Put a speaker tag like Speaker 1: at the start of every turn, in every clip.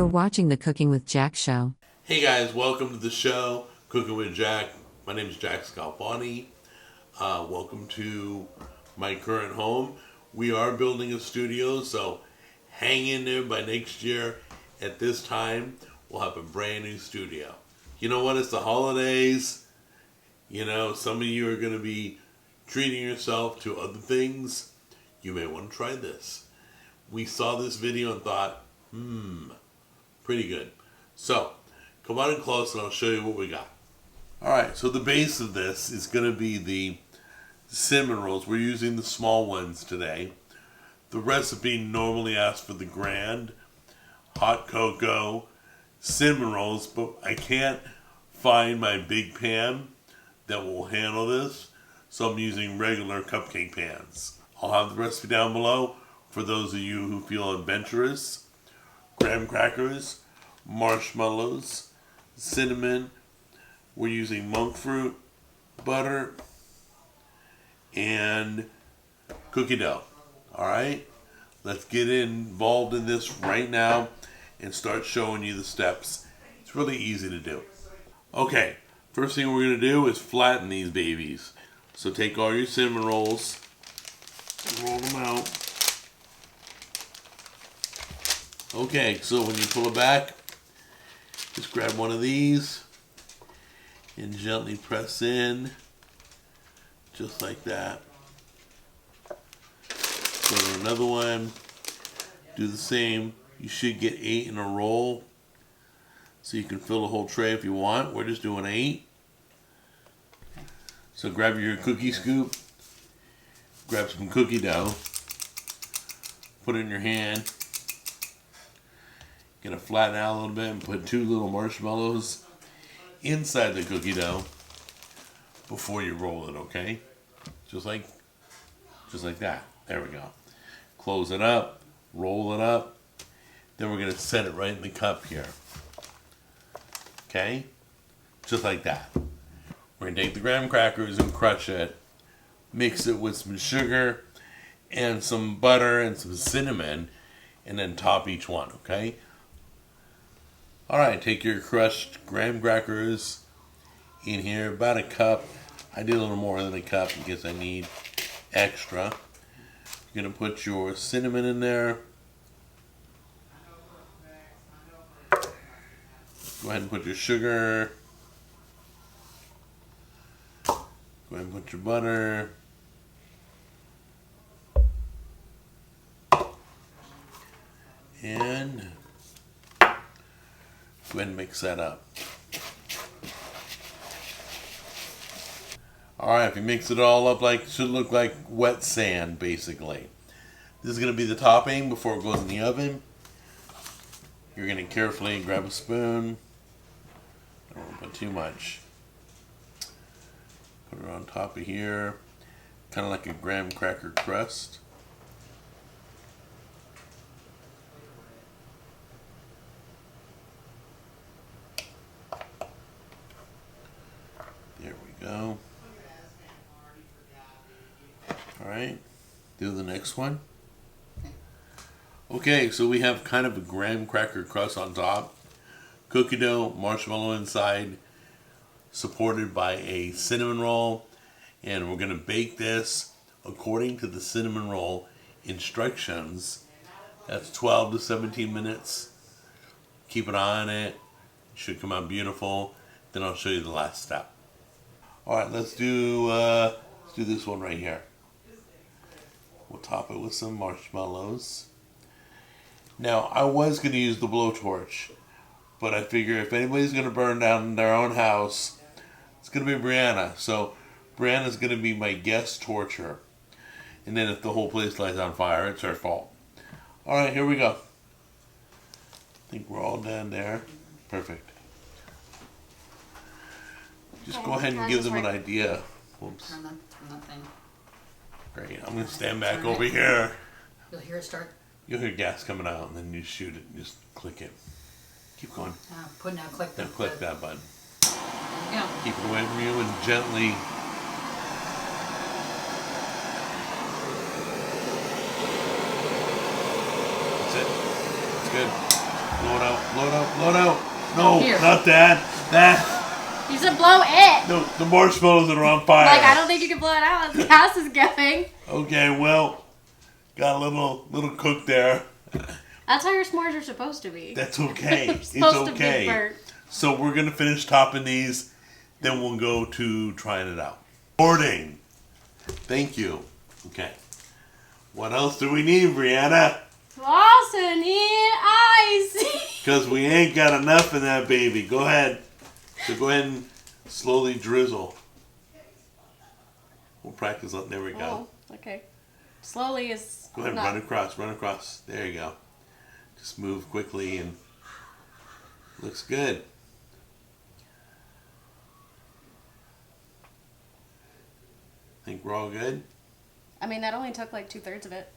Speaker 1: You're watching the Cooking with Jack show.
Speaker 2: Hey guys, welcome to the show, Cooking with Jack. My name is Jack Scalfani. Welcome to my current home. We are building a studio, so hang in there. By next year at this time, we'll have a brand new studio. You know what? It's the holidays. You know, some of you are going to be treating yourself to other things. You may want to try this. We saw this video and thought, pretty good. So, come on in close and I'll show you what we got. Alright, so the base of this is going to be the cinnamon rolls. We're using the small ones today. The recipe normally asks for the grand, hot cocoa, cinnamon rolls, but I can't find my big pan that will handle this, so I'm using regular cupcake pans. I'll have the recipe down below for those of you who feel adventurous. Graham crackers, marshmallows, cinnamon. We're using monk fruit, butter, and cookie dough. Alright? Let's get involved in this right now and start showing you the steps. It's really easy to do. Okay, first thing we're going to do is flatten these babies. So take all your cinnamon rolls and roll them out. Okay, so when you pull it back, just grab one of these and gently press in, just like that. Go to another one, do the same. You should get 8 in a roll, so you can fill the whole tray if you want. We're just doing 8. So grab your cookie scoop, grab some cookie dough, put it in your hand. Gonna flatten out a little bit and put 2 little marshmallows inside the cookie dough before you roll it, okay? Just like that. There we go. Close it up, roll it up. Then we're gonna set it right in the cup here. Okay? Just like that. We're gonna take the graham crackers and crush it, mix it with some sugar and some butter and some cinnamon, and then top each one, okay? Alright, take your crushed graham crackers in here, about a cup. I did a little more than a cup because I need extra. You're going to put your cinnamon in there. Go ahead and put your sugar. Go ahead and put your butter. And go ahead and mix that up. Alright, if you mix it all up, it should look like wet sand, basically. This is going to be the topping before it goes in the oven. You're going to carefully grab a spoon. Don't want to put too much. Put it on top of here. Kind of like a graham cracker crust. There we go. Alright, do the next one. Okay, so we have kind of a graham cracker crust on top. Cookie dough, marshmallow inside, supported by a cinnamon roll. And we're going to bake this according to the cinnamon roll instructions. That's 12 to 17 minutes. Keep an eye on it. It should come out beautiful. Then I'll show you the last step. Alright, let's do this one right here. We'll top it with some marshmallows. Now, I was going to use the blowtorch, but I figure if anybody's going to burn down their own house, it's going to be Brianna. So, Brianna's going to be my guest torcher. And then if the whole place lights on fire, it's her fault. Alright, here we go. I think we're all done there. Perfect. Just go ahead and give them an idea. Whoops.
Speaker 3: Turn that thing.
Speaker 2: Great. I'm going to stand back over here.
Speaker 3: You'll hear it start.
Speaker 2: You'll hear gas coming out, and then you shoot it and just click it. Keep going.
Speaker 3: Click
Speaker 2: Now click that button.
Speaker 3: There you go.
Speaker 2: Keep it away from you and gently. That's it. It's good. Blow it out. Blow it out. No,
Speaker 3: Here.
Speaker 2: not that. That.
Speaker 4: You said blow it.
Speaker 2: No, the marshmallows are on fire.
Speaker 4: Like, I don't think you can blow it out. The gas is going.
Speaker 2: Okay, well, got a little cook there.
Speaker 4: That's how your s'mores are supposed to be.
Speaker 2: That's okay.
Speaker 4: They're
Speaker 2: It's
Speaker 4: supposed to be
Speaker 2: okay.
Speaker 4: burnt.
Speaker 2: So we're gonna finish topping these, then we'll go to trying it out. Boarding. Thank you. Okay. What else do we need, Brianna?
Speaker 4: Flossing in ice.
Speaker 2: Because we ain't got enough in that baby. Go ahead. So go ahead and slowly drizzle. We'll practice on. There we go.
Speaker 4: Oh, okay. Slowly is.
Speaker 2: Go ahead,
Speaker 4: not-
Speaker 2: run across, run across. There you go. Just move quickly and looks good. Think we're all good?
Speaker 4: I mean, that only took like 2/3 of it,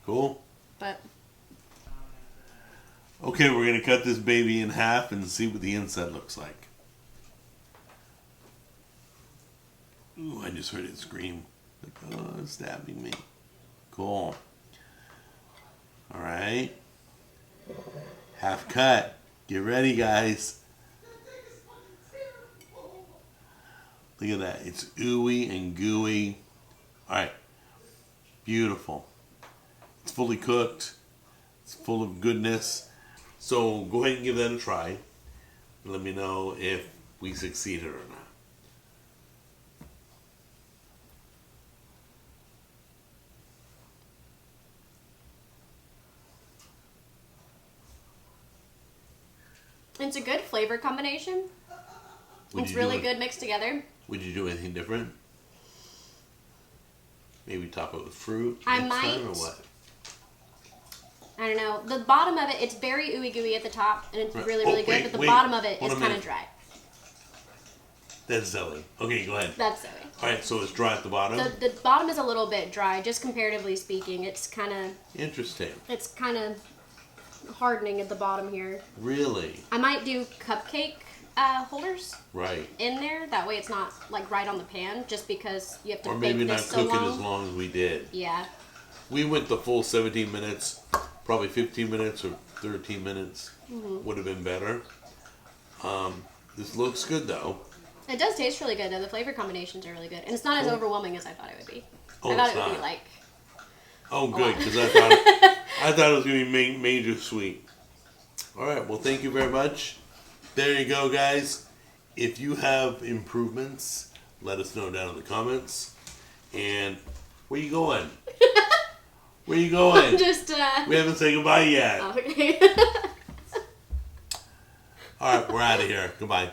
Speaker 2: Cool.
Speaker 4: but
Speaker 2: Okay, we're gonna cut this baby in half and see what the inside looks like. Ooh, I just heard it scream. Like, oh, it's stabbing me. Cool. Alright. Half cut. Get ready, guys. Look at that. It's ooey and gooey. Alright. Beautiful. It's fully cooked. It's full of goodness. So go ahead and give that a try. Let me know if we succeeded or not.
Speaker 4: it's a good flavor combination. It's really good mixed together.
Speaker 2: Would you do anything different? Maybe top it with fruit
Speaker 4: I
Speaker 2: next time or
Speaker 4: might.
Speaker 2: what?
Speaker 4: I don't know. The bottom of it, it's very ooey gooey at the top, and it's
Speaker 2: Right.
Speaker 4: really,
Speaker 2: Oh,
Speaker 4: really good.
Speaker 2: wait,
Speaker 4: But the
Speaker 2: wait.
Speaker 4: bottom of it
Speaker 2: Hold
Speaker 4: is
Speaker 2: on a
Speaker 4: kind of
Speaker 2: minute.
Speaker 4: dry.
Speaker 2: That's Zelly. Okay, go ahead.
Speaker 4: That's silly.
Speaker 2: Alright, so it's dry at the bottom?
Speaker 4: The bottom is a little bit dry, just comparatively speaking. It's kind of hardening at the bottom here.
Speaker 2: Really?
Speaker 4: I might do cupcake holders
Speaker 2: Right.
Speaker 4: in there. That way it's not like right on the pan, just because you have to
Speaker 2: Or
Speaker 4: bake
Speaker 2: maybe
Speaker 4: this
Speaker 2: not
Speaker 4: so
Speaker 2: cook it
Speaker 4: long.
Speaker 2: as long as we did.
Speaker 4: Yeah.
Speaker 2: We went the full 17 minutes, probably 15 minutes or 13 minutes would have been better. This looks good though.
Speaker 4: It does taste really good though. The flavor combinations are really good. And it's not as
Speaker 2: Cool.
Speaker 4: overwhelming as I thought it would be.
Speaker 2: Oh,
Speaker 4: I thought
Speaker 2: it's
Speaker 4: it would be
Speaker 2: not.
Speaker 4: like
Speaker 2: Oh, good,
Speaker 4: lot.
Speaker 2: because I thought it was going to be major sweet. All right, well, thank you very much. There you go, guys. If you have improvements, let us know down in the comments. And where you going? Where you going?
Speaker 4: just
Speaker 2: We haven't said goodbye yet.
Speaker 4: okay.
Speaker 2: All right, we're out of here. Goodbye.